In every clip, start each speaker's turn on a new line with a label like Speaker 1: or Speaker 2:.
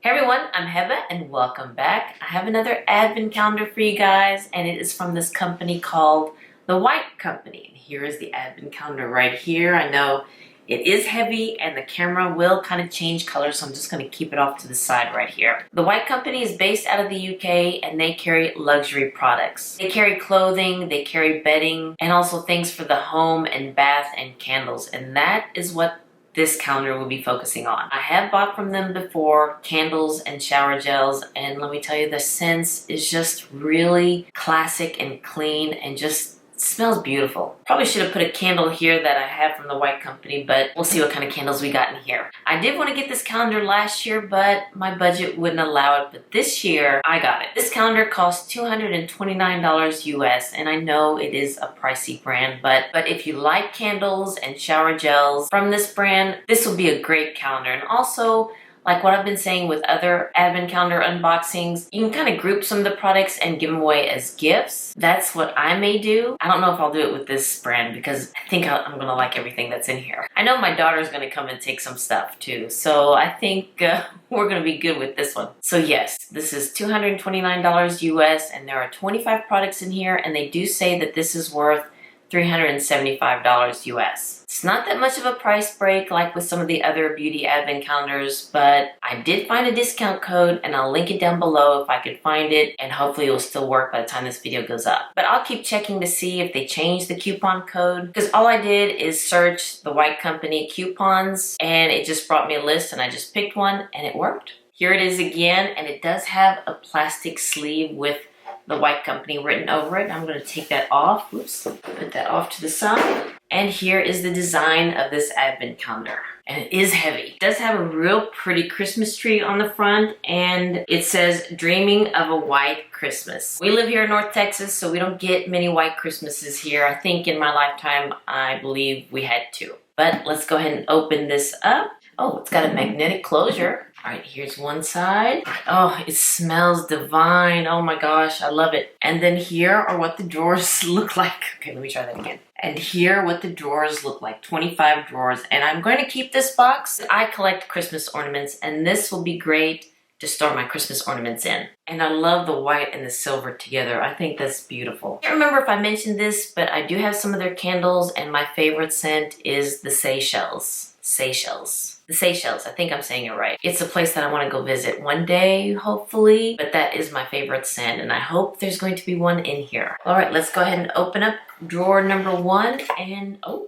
Speaker 1: Hey everyone, I'm Heba and welcome back. I have another advent calendar for you guys, and it is from this company called The White Company. And here is the advent calendar right here. I know it is heavy and the camera will kind of change colors, so I'm just going to keep it off to the side right here. The White Company is based out of the UK and they carry luxury products. They carry clothing, they carry bedding, and also things for the home and bath and candles. And that is what this calendar will be focusing on. I have bought from them before candles and shower gels, and let me tell you, the scent is just really classic and clean and just smells beautiful. Probably should have put a candle here that I have from the White Company, but we'll see what kind of candles we got in here. I did want to get this calendar last year, but my budget wouldn't allow it. But this year, I got it. This calendar costs $229 US, and I know it is a pricey brand, but if you like candles and shower gels from this brand, this will be a great calendar. And also, like what I've been saying with other advent calendar unboxings, you can kind of group some of the products and give them away as gifts. That's what I may do. I don't know if I'll do it with this brand because I think I'm going to like everything that's in here. I know my daughter's going to come and take some stuff too, so I think we're going to be good with this one. So yes, this is $229 US, and there are 25 products in here, and they do say that this is worth $375 US. It's not that much of a price break like with some of the other beauty advent calendars, but I did find a discount code and I'll link it down below if I could find it, and hopefully it will still work by the time this video goes up. But I'll keep checking to see if they changed the coupon code, because all I did is search the White Company coupons and it just brought me a list and I just picked one and it worked. Here it is again, and it does have a plastic sleeve with the White Company written over it. I'm going to take that off. Oops, put that off to the side. And here is the design of this advent calendar. And it is heavy. It does have a real pretty Christmas tree on the front, and it says, "Dreaming of a White Christmas." We live here in North Texas, so we don't get many white Christmases here. I think in my lifetime, I believe we had two. But let's go ahead and open this up. Oh, it's got a magnetic closure. All right, here's one side. Oh, it smells divine. Oh my gosh, I love it. And then here are what the drawers look like. Okay, let me try that again. And here are what the drawers look like, 25 drawers. And I'm going to keep this box. I collect Christmas ornaments, and this will be great to store my Christmas ornaments in. And I love the white and the silver together. I think that's beautiful. I can't remember if I mentioned this, but I do have some of their candles, and my favorite scent is the Seychelles. The Seychelles, I think I'm saying it right. It's a place that I want to go visit one day, hopefully, but that is my favorite scent, and I hope there's going to be one in here. All right, let's go ahead and open up drawer number one, and oh,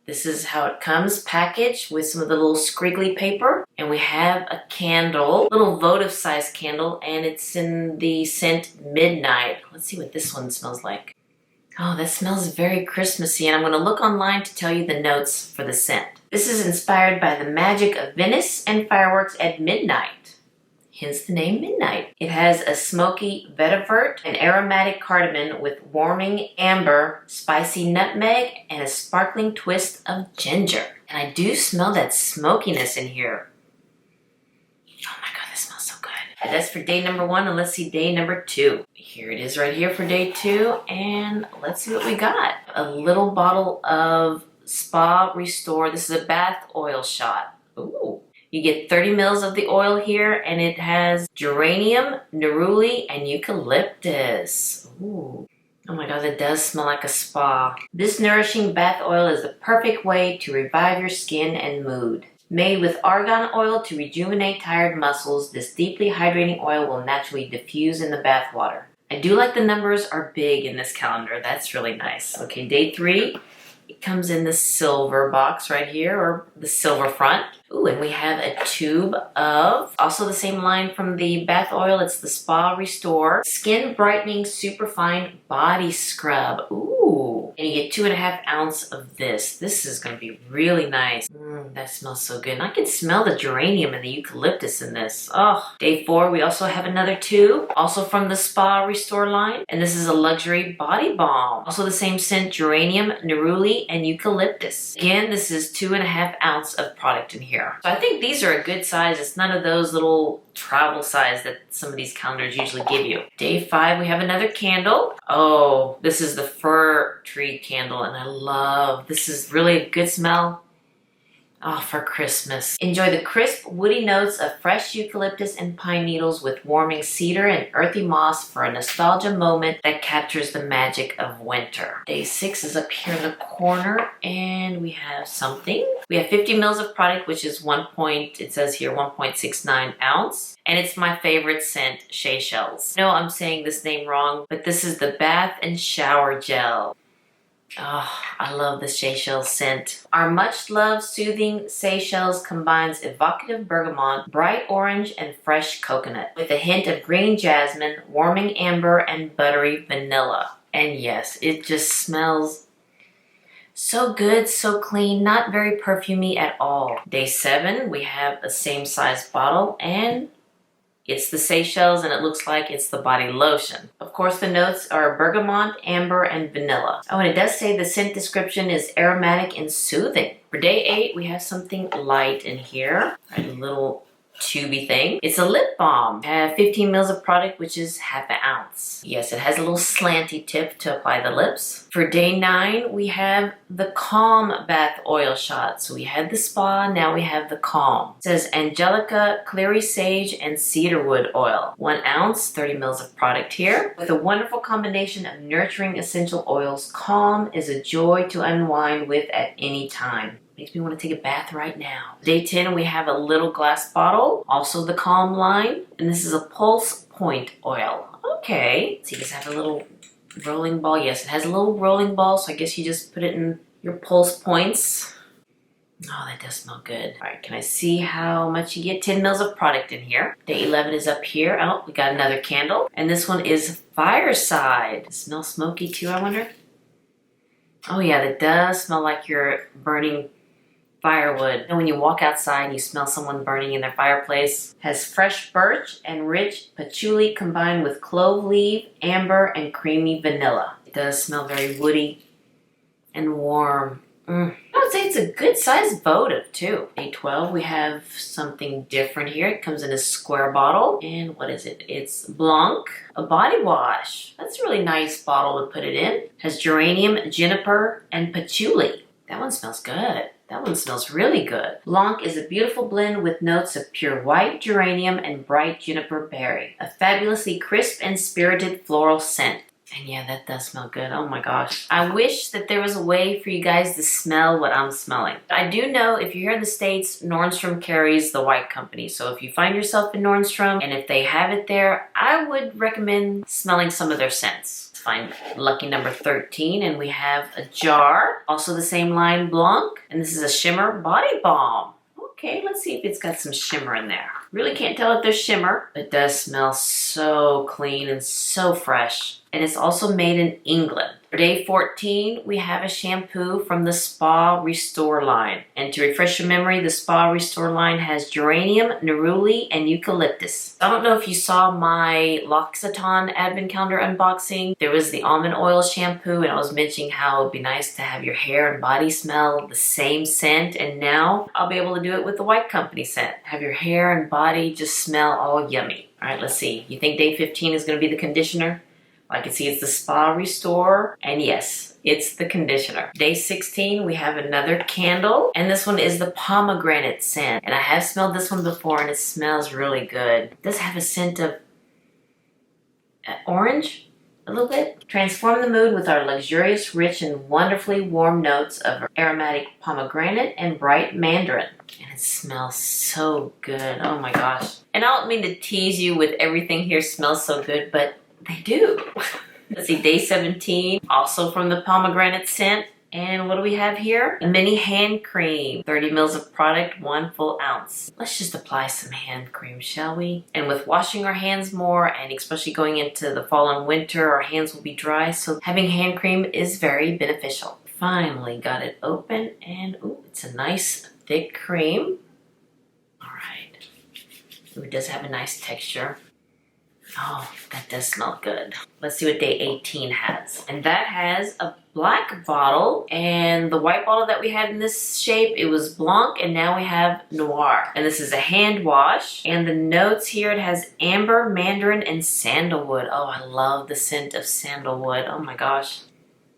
Speaker 1: this is how it comes, packaged with some of the little scriggly paper. And we have a candle, little votive size candle, and it's in the scent Midnight. Let's see what this one smells like. Oh, that smells very Christmassy, and I'm going to look online to tell you the notes for the scent. This is inspired by the magic of Venice and fireworks at midnight, hence the name Midnight. It has a smoky vetiver, an aromatic cardamom with warming amber, spicy nutmeg, and a sparkling twist of ginger. And I do smell that smokiness in here. Oh my God, that smells so good. And that's for day number one, and let's see day number two. Here it is right here for day two, and let's see what we got. A little bottle of Spa Restore. This is a bath oil shot. Ooh. You get 30 mils of the oil here, and it has geranium, neroli, and eucalyptus. Ooh. Oh my God, that does smell like a spa. This nourishing bath oil is the perfect way to revive your skin and mood. Made with argan oil to rejuvenate tired muscles, this deeply hydrating oil will naturally diffuse in the bath water. I do like the numbers are big in this calendar. That's really nice. Okay, day three. It comes in the silver box right here, or the silver front. Ooh, and we have a tube of, also the same line from the bath oil, it's the Spa Restore Skin Brightening Superfine Body Scrub. Ooh, and you get 2.5 ounces of this. This is going to be really nice. That smells so good. And I can smell the geranium and the eucalyptus in this. Oh, day four, we also have another tube, also from the Spa Restore line. And this is a luxury body balm. Also the same scent, geranium, neroli, and eucalyptus. Again, this is 2.5 ounces of product in here. So I think these are a good size. It's none of those little travel size that some of these calendars usually give you. Day five, we have another candle. Oh, this is the fir tree candle, and I love, this is really a good smell. Oh, for Christmas. Enjoy the crisp, woody notes of fresh eucalyptus and pine needles with warming cedar and earthy moss for a nostalgia moment that captures the magic of winter. Day 6 is up here in the corner, and we have something. We have 50 mils of product, which is it says here 1.69 ounce. And it's my favorite scent, Seychelles. I know I'm saying this name wrong, but this is the Bath and Shower Gel. Oh, I love the Seychelles scent. Our much-loved soothing Seychelles combines evocative bergamot, bright orange, and fresh coconut with a hint of green jasmine, warming amber, and buttery vanilla. And yes, it just smells so good, so clean, not very perfumey at all. Day 7, we have a same size bottle, and it's the Seychelles, and it looks like it's the body lotion. Of course, the notes are bergamot, amber, and vanilla. Oh, and it does say the scent description is aromatic and soothing. For day 8, we have something light in here. A little tubey thing. It's a lip balm. I have 15 mils of product, which is half an ounce. Yes, it has a little slanty tip to apply the lips. For day 9, we have the Calm Bath Oil Shot. So we had the spa, now we have the Calm. It says Angelica, Clary Sage, and Cedarwood Oil. 1 ounce, 30 mils of product here. With a wonderful combination of nurturing essential oils, Calm is a joy to unwind with at any time. Makes me want to take a bath right now. Day 10, we have a little glass bottle, also the Calm line, and this is a Pulse Point oil. Okay, so you just have a little rolling ball. Yes, it has a little rolling ball, so I guess you just put it in your pulse points. Oh, that does smell good. All right, can I see how much you get? 10 mils of product in here. Day 11 is up here. Oh, we got another candle, and this one is Fireside. It smells smoky too, I wonder? Oh yeah, that does smell like you're burning firewood. And when you walk outside and you smell someone burning in their fireplace. Has fresh birch and rich patchouli combined with clove leaf, amber, and creamy vanilla. It does smell very woody and warm. I would say it's a good sized votive too. Day 12, we have something different here. It comes in a square bottle. And what is it? It's Blanc, a body wash. That's a really nice bottle to put it in. Has geranium, juniper, and patchouli. That one smells good. That one smells really good. Blanc is a beautiful blend with notes of pure white geranium and bright juniper berry. A fabulously crisp and spirited floral scent. And yeah, that does smell good. Oh my gosh. I wish that there was a way for you guys to smell what I'm smelling. I do know if you're here in the States, Nordstrom carries the White Company. So if you find yourself in Nordstrom and if they have it there, I would recommend smelling some of their scents. Find lucky number 13, and we have a jar, also the same line, Blanc, and this is a shimmer body balm. Okay, let's see if it's got some shimmer in there. Really can't tell if there's shimmer. It does smell so clean and so fresh, and it's also made in England. For day 14, we have a shampoo from the Spa Restore line. And to refresh your memory, the Spa Restore line has geranium, neroli, and eucalyptus. I don't know if you saw my L'Occitane Advent Calendar unboxing. There was the almond oil shampoo, and I was mentioning how it'd be nice to have your hair and body smell the same scent. And now I'll be able to do it with the White Company scent. Have your hair and body just smell all yummy. All right, let's see. You think day 15 is going to be the conditioner? I can see it's the Spa Restore, and yes, it's the conditioner. Day 16, we have another candle, and this one is the pomegranate scent. And I have smelled this one before, and it smells really good. It does have a scent of orange, a little bit. Transform the mood with our luxurious, rich, and wonderfully warm notes of aromatic pomegranate and bright mandarin. And it smells so good, oh my gosh. And I don't mean to tease you with everything here smells so good, but they do. Let's see, day 17, also from the pomegranate scent. And what do we have here? A mini hand cream, 30 mils of product, 1 full ounce. Let's just apply some hand cream, shall we? And with washing our hands more, and especially going into the fall and winter, our hands will be dry, so having hand cream is very beneficial. Finally got it open, and ooh, it's a nice thick cream. All right. Ooh, it does have a nice texture. Oh, that does smell good. Let's see what day 18 has. And that has a black bottle, and the white bottle that we had in this shape, it was Blanc, and now we have Noir. And this is a hand wash, and the notes here, it has amber, mandarin, and sandalwood. Oh, I love the scent of sandalwood. Oh my gosh.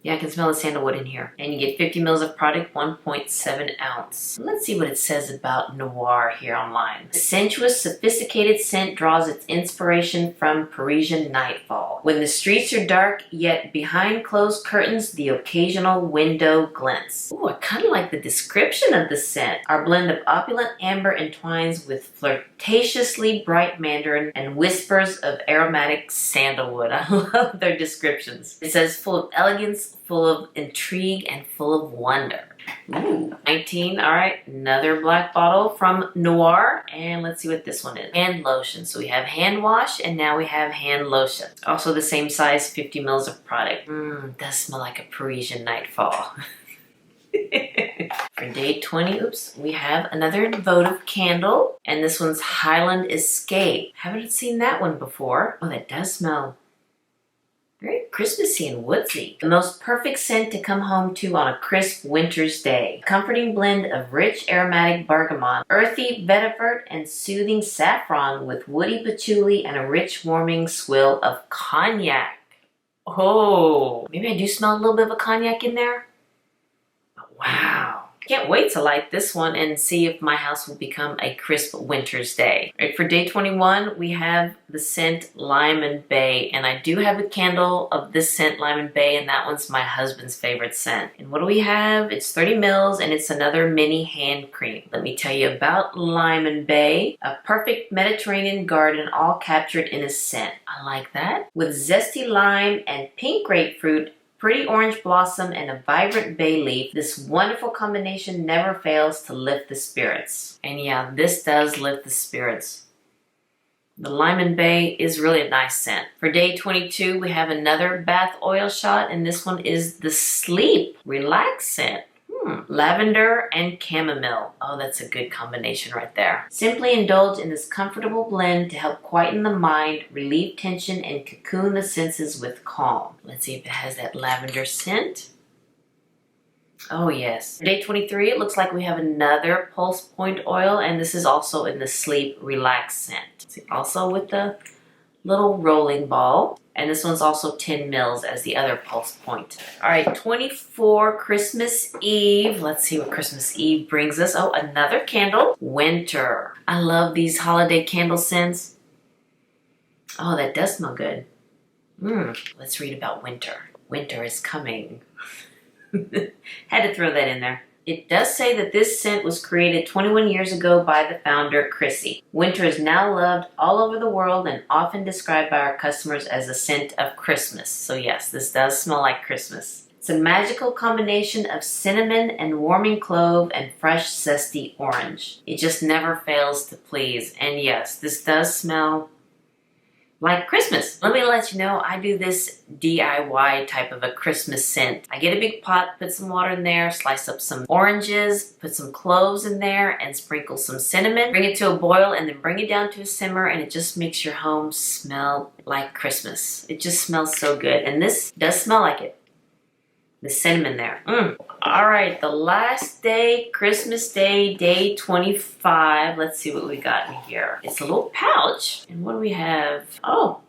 Speaker 1: Yeah, I can smell the sandalwood in here. And you get 50 mils of product, 1.7 ounce. Let's see what it says about Noir here online. The sensuous, sophisticated scent draws its inspiration from Parisian nightfall. When the streets are dark, yet behind closed curtains, the occasional window glints. Ooh, I kind of like the description of the scent. Our blend of opulent amber entwines with flirtatiously bright mandarin and whispers of aromatic sandalwood. I love their descriptions. It says full of elegance, full of intrigue, and full of wonder. Ooh, 19. All right, another black bottle from Noir. And let's see what this one is. Hand lotion. So we have hand wash, and now we have hand lotion. Also the same size, 50 mils of product. Does smell like a Parisian nightfall. For day 20, we have another votive candle. And this one's Highland Escape. Haven't seen that one before. Oh, that does smell very Christmassy and woodsy. The most perfect scent to come home to on a crisp winter's day. A comforting blend of rich aromatic bergamot, earthy vetiver, and soothing saffron with woody patchouli and a rich warming swill of cognac. Oh, maybe I do smell a little bit of a cognac in there. Wow. Can't wait to light this one and see if my house will become a crisp winter's day. All right, for day 21, we have the scent Limon Bay. And I do have a candle of this scent Limon Bay, and that one's my husband's favorite scent. And what do we have? It's 30 mils, and it's another mini hand cream. Let me tell you about Limon Bay. A perfect Mediterranean garden, all captured in a scent. I like that. With zesty lime and pink grapefruit, pretty orange blossom, and a vibrant bay leaf, this wonderful combination never fails to lift the spirits. And yeah, this does lift the spirits. The Limon Bay is really a nice scent. For day 22, we have another bath oil shot, and this one is the Sleep Relax scent. Lavender and chamomile. Oh, that's a good combination right there. Simply indulge in this comfortable blend to help quieten the mind, relieve tension, and cocoon the senses with calm. Let's see if it has that lavender scent. Oh yes. For day 23, it looks like we have another Pulse Point oil, and this is also in the Sleep Relax scent. See, also with the little rolling ball. And this one's also 10 mils as the other Pulse Point. All right, 24, Christmas Eve. Let's see what Christmas Eve brings us. Oh, another candle. Winter. I love these holiday candle scents. Oh, that does smell good. Let's read about winter. Winter is coming. Had to throw that in there. It does say that this scent was created 21 years ago by the founder, Chrissy. Winter is now loved all over the world and often described by our customers as a scent of Christmas. So yes, this does smell like Christmas. It's a magical combination of cinnamon and warming clove and fresh zesty orange. It just never fails to please. And yes, this does smell like Christmas. Let me let you know, I do this DIY type of a Christmas scent. I get a big pot, put some water in there, slice up some oranges, put some cloves in there, and sprinkle some cinnamon. Bring it to a boil, and then bring it down to a simmer, and it just makes your home smell like Christmas. It just smells so good, and this does smell like it. The cinnamon there. All right, the last day, Christmas Day, day 25. Let's see what we got in here. It's a little pouch. And what do we have? Oh,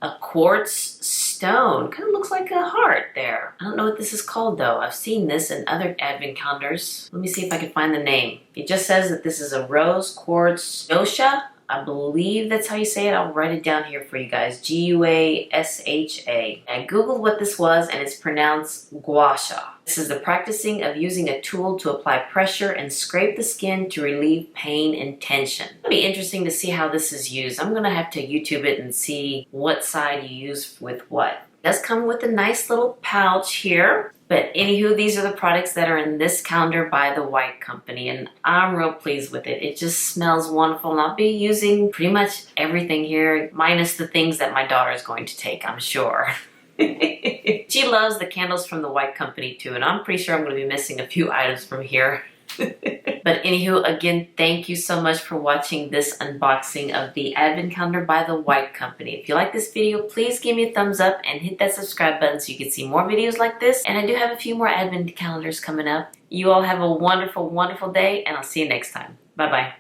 Speaker 1: a quartz stone. Kind of looks like a heart there. I don't know what this is called though. I've seen this in other advent calendars. Let me see if I can find the name. It just says that this is a rose quartz dosha. I believe that's how you say it. I'll write it down here for you guys. G-U-A-S-H-A. I googled what this was, and it's pronounced gua sha. This is the practicing of using a tool to apply pressure and scrape the skin to relieve pain and tension. It'll be interesting to see how this is used. I'm going to have to YouTube it and see what side you use with what. It does come with a nice little pouch here. But anywho, these are the products that are in this calendar by the White Company, and I'm real pleased with it. It just smells wonderful, and I'll be using pretty much everything here, minus the things that my daughter is going to take, I'm sure. She loves the candles from the White Company too, and I'm pretty sure I'm going to be missing a few items from here. But anywho, again, thank you so much for watching this unboxing of the Advent Calendar by the White Company. If you like this video, please give me a thumbs up and hit that subscribe button so you can see more videos like this. And I do have a few more Advent calendars coming up. You all have a wonderful, wonderful day, and I'll see you next time. Bye-bye.